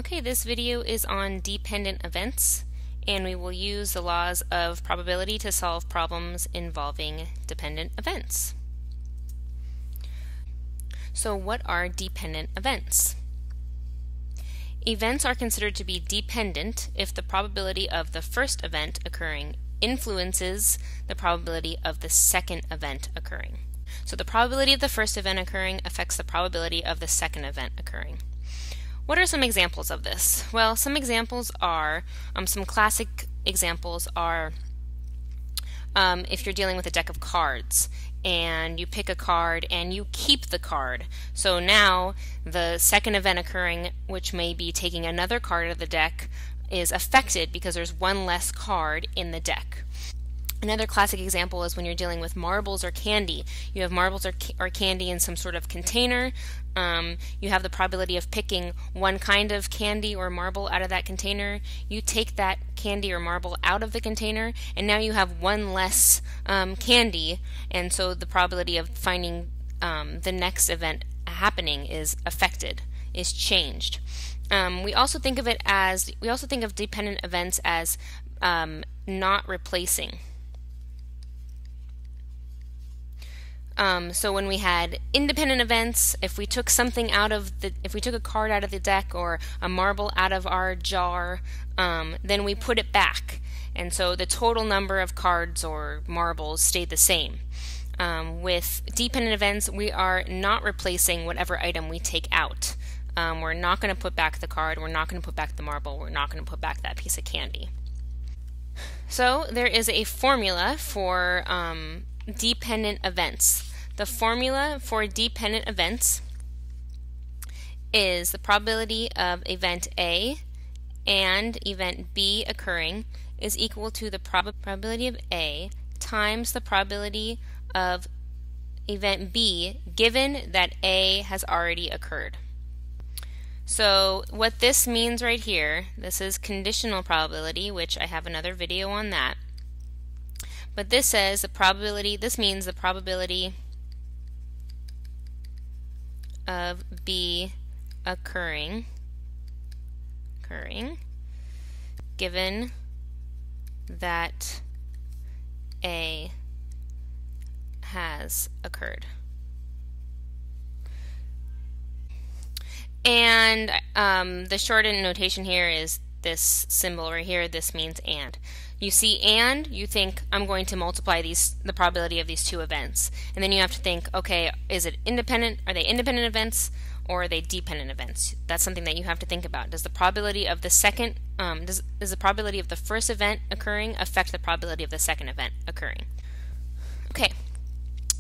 Okay, this video is on dependent events, and we will use the laws of probability to solve problems involving dependent events. So what are dependent events? Events are considered to be dependent if the probability of the first event occurring influences the probability of the second event occurring. So the probability of the first event occurring affects the probability of the second event occurring. What are some examples of this? Well, some examples are, some classic examples are if you're dealing with a deck of cards and you pick a card and you keep the card. So now the second event occurring, which may be taking another card out of the deck, is affected because there's one less card in the deck. Another classic example is when you're dealing with marbles or candy. You have marbles or candy in some sort of container. You have the probability of picking one kind of candy or marble out of that container. You take that candy or marble out of the container, and now you have one less candy, and so the probability of finding the next event happening is affected, is changed. We also think of dependent events as not replacing. So when we had independent events, if we took a card out of the deck or a marble out of our jar, then we put it back, and so the total number of cards or marbles stayed the same. With dependent events, we are not replacing whatever item we take out. We're not going to put back the card, we're not going to put back the marble, we're not going to put back that piece of candy. So there is a formula for dependent events. The formula for dependent events is the probability of event A and event B occurring is equal to the probability of A times the probability of event B given that A has already occurred. So what this means right here, this is conditional probability, which I have another video on that. But this says this means the probability of B occurring given that A has occurred. And the shortened notation here is this symbol right here. This means and. You see and, you think I'm going to multiply the probability of these two events. And then you have to think, okay, is it independent? Are they independent events or are they dependent events? That's something that you have to think about. Does the probability of the probability of the first event occurring affect the probability of the second event occurring? Okay.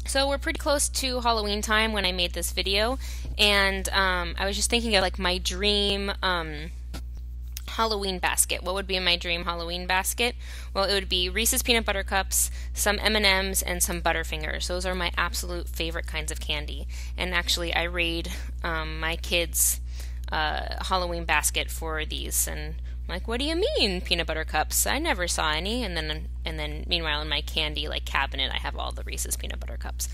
So we're pretty close to Halloween time when I made this video, and I was just thinking of like my dream Halloween basket. What would be in my dream Halloween basket? Well, it would be Reese's Peanut Butter Cups, some M&Ms, and some Butterfingers. Those are my absolute favorite kinds of candy. And actually, I raid my kids' Halloween basket for these, and I'm like, what do you mean peanut butter cups? I never saw any. And then meanwhile in my candy cabinet I have all the Reese's Peanut Butter Cups.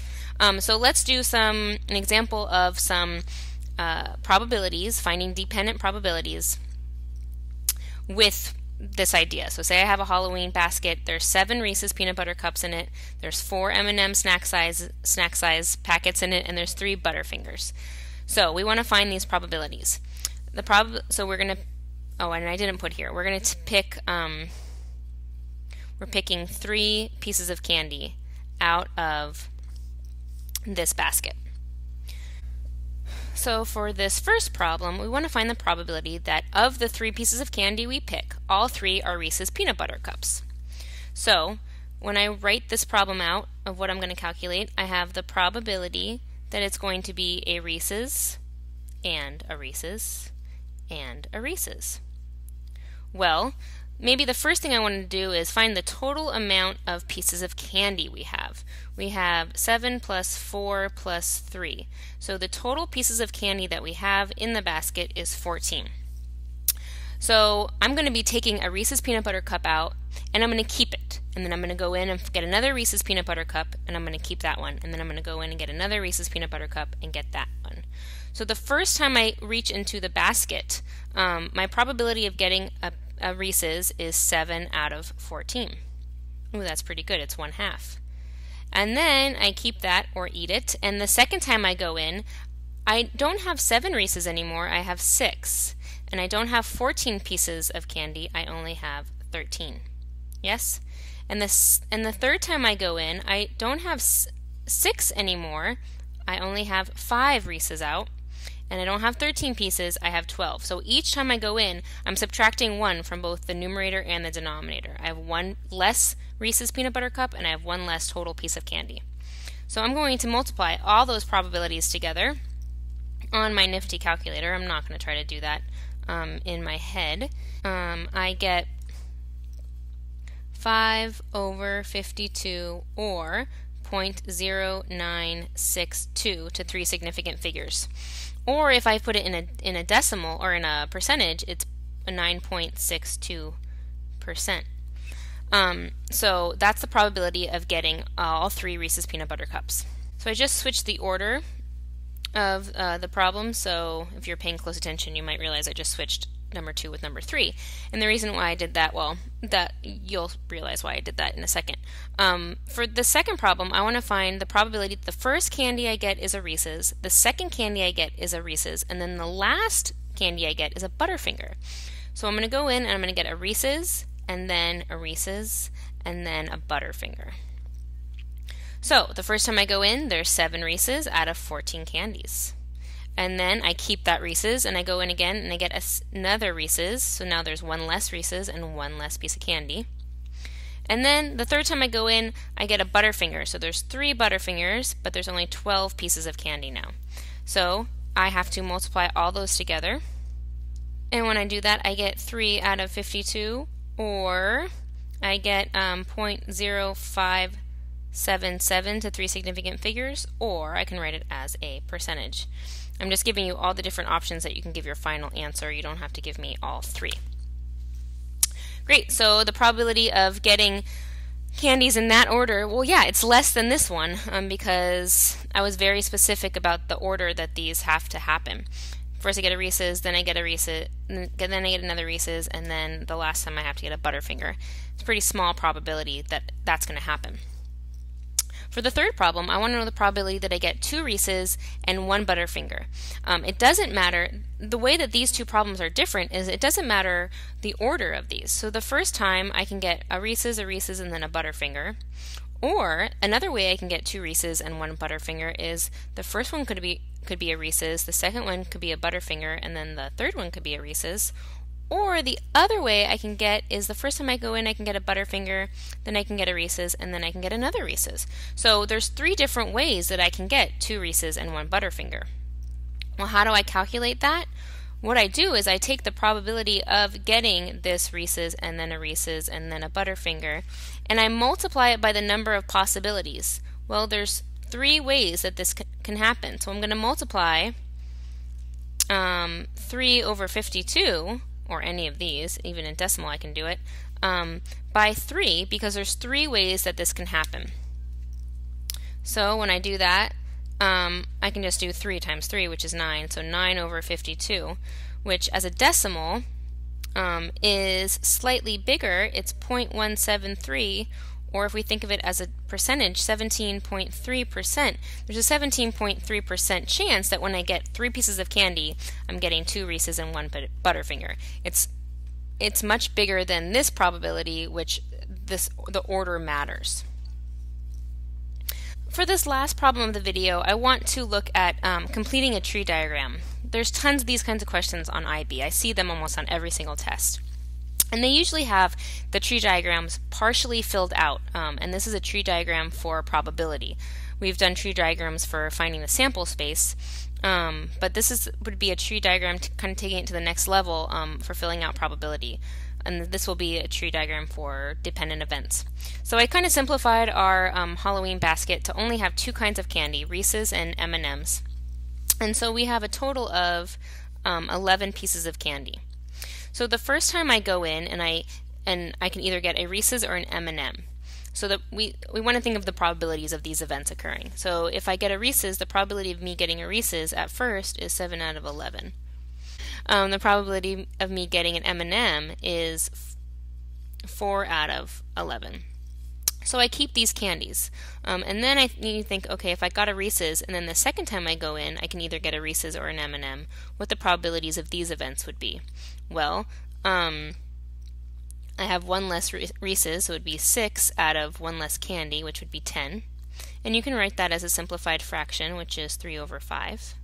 So let's do an example of some probabilities, finding dependent probabilities with this idea. So say I have a Halloween basket, there's 7 Reese's Peanut Butter Cups in it, there's 4 M&M snack size packets in it, and there's 3 Butterfingers. So we want to find these probabilities. So we're going to, oh, and I didn't put here, we're going to pick, we're picking 3 pieces of candy out of this basket. So for this first problem, we want to find the probability that of the 3 pieces of candy we pick, all 3 are Reese's Peanut Butter Cups. So when I write this problem out of what I'm going to calculate, I have the probability that it's going to be a Reese's and a Reese's and a Reese's. Well, maybe the first thing I want to do is find the total amount of pieces of candy we have. We have 7 plus 4 plus 3. So the total pieces of candy that we have in the basket is 14. So I'm going to be taking a Reese's Peanut Butter Cup out, and I'm going to keep it. And then I'm going to go in and get another Reese's Peanut Butter Cup, and I'm going to keep that one. And then I'm going to go in and get another Reese's Peanut Butter Cup and get that one. So the first time I reach into the basket, my probability of getting a Reese's is 7 out of 14. Ooh, that's pretty good. It's 1/2. And then I keep that or eat it. And the second time I go in, I don't have 7 Reese's anymore. I have 6. And I don't have 14 pieces of candy. I only have 13. Yes? And the third time I go in, I don't have 6 anymore. I only have 5 Reese's out. And I don't have 13 pieces, I have 12. So each time I go in, I'm subtracting 1 from both the numerator and the denominator. I have 1 less Reese's peanut butter cup, and I have 1 less total piece of candy. So I'm going to multiply all those probabilities together on my nifty calculator. I'm not going to try to do that in my head. I get 5 over 52, or 0.0962 to 3 significant figures. Or if I put it in a decimal or in a percentage, it's 9.62%. So that's the probability of getting all 3 Reese's peanut butter cups. So I just switched the order of the problem. So if you're paying close attention, you might realize I just switched number 2 with number 3. And the reason why I did that, well, that you'll realize why I did that in a second. For the second problem, I want to find the probability that the first candy I get is a Reese's, the second candy I get is a Reese's, and then the last candy I get is a Butterfinger. So I'm going to go in and I'm going to get a Reese's, and then a Reese's, and then a Butterfinger. So the first time I go in, there's 7 Reese's out of 14 candies. And then I keep that Reese's and I go in again and I get another Reese's. So now there's 1 less Reese's and 1 less piece of candy. And then the third time I go in, I get a Butterfinger. So there's 3 Butterfingers, but there's only 12 pieces of candy now. So I have to multiply all those together. And when I do that, I get 3 out of 52, or I get 0.0577 to 3 significant figures, or I can write it as a percentage. I'm just giving you all the different options that you can give your final answer. You don't have to give me all 3. Great, so the probability of getting candies in that order, well, yeah, it's less than this one because I was very specific about the order that these have to happen. First I get a Reese's, then I get a Reese's, then I get another Reese's, and then the last time I have to get a Butterfinger. It's a pretty small probability that that's going to happen. For the third problem, I want to know the probability that I get 2 Reese's and 1 Butterfinger. It doesn't matter, the way that these two problems are different is it doesn't matter the order of these. So the first time I can get a Reese's, and then a Butterfinger. Or another way I can get 2 Reese's and 1 Butterfinger is the first one could be a Reese's, the second one could be a Butterfinger, and then the third one could be a Reese's. Or the other way I can get is the first time I go in I can get a Butterfinger, then I can get a Reese's, and then I can get another Reese's. So there's 3 different ways that I can get 2 Reese's and 1 Butterfinger. Well, how do I calculate that? What I do is I take the probability of getting this Reese's and then a Reese's and then a Butterfinger, and I multiply it by the number of possibilities. Well, there's 3 ways that this can happen. So I'm going to multiply 3 over 52, or any of these, even in decimal I can do it, by 3, because there's 3 ways that this can happen. So when I do that, I can just do 3 times 3, which is 9, so 9 over 52, which as a decimal is slightly bigger. It's 0.173, or if we think of it as a percentage, 17.3%. There's a 17.3% chance that when I get 3 pieces of candy, I'm getting 2 Reese's and 1 Butterfinger. It's much bigger than this probability, which the order matters. For this last problem of the video, I want to look at completing a tree diagram. There's tons of these kinds of questions on IB. I see them almost on every single test. And they usually have the tree diagrams partially filled out, and this is a tree diagram for probability. We've done tree diagrams for finding the sample space, but this would be a tree diagram kind of taking it to the next level for filling out probability. And this will be a tree diagram for dependent events. So I kind of simplified our Halloween basket to only have 2 kinds of candy, Reese's and M&M's. And so we have a total of 11 pieces of candy. So the first time I go in and I can either get a Reese's or an M&M. so that we want to think of the probabilities of these events occurring. So if I get a Reese's, the probability of me getting a Reese's at first is 7 out of 11. The probability of me getting an M&M is 4 out of 11. So I keep these candies. And then I need to think, okay, if I got a Reese's and then the second time I go in, I can either get a Reese's or an M&M, what the probabilities of these events would be. Well, I have one less Reese's, so it would be 6 out of one less candy, which would be 10. And you can write that as a simplified fraction, which is 3 over 5.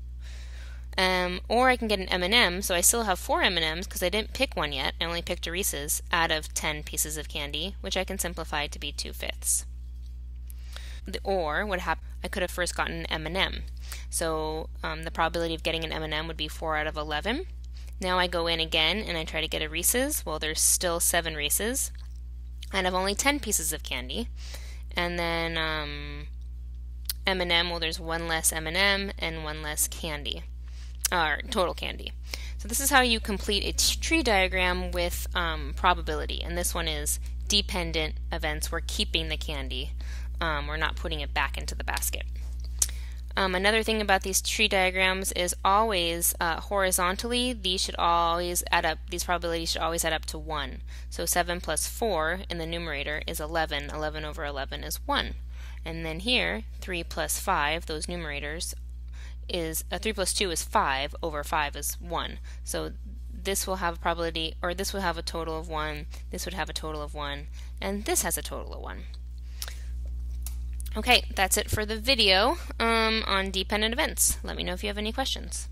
Or I can get an M&M, so I still have 4 M&Ms because I didn't pick one yet. I only picked a Reese's out of 10 pieces of candy, which I can simplify to be 2/5. Or what happened? I could have first gotten an M&M. So the probability of getting an M&M would be 4 out of 11. Now I go in again and I try to get a Reese's. Well, there's still 7 Reese's. And I've only 10 pieces of candy. And then M&M, well, there's one less M&M and one less candy. Or total candy. So this is how you complete a tree diagram with probability. And this one is dependent events. We're keeping the candy. We're not putting it back into the basket. Another thing about these tree diagrams is always horizontally, these should always add up, these probabilities should always add up to 1. So 7 plus 4 in the numerator is 11. 11 over 11 is 1. And then here, 3 plus 5, those numerators, is 3 plus 2 is 5 over 5 is 1. So this will have a probability, or this will have a total of 1, this would have a total of 1, and this has a total of 1. Okay, that's it for the video on dependent events. Let me know if you have any questions.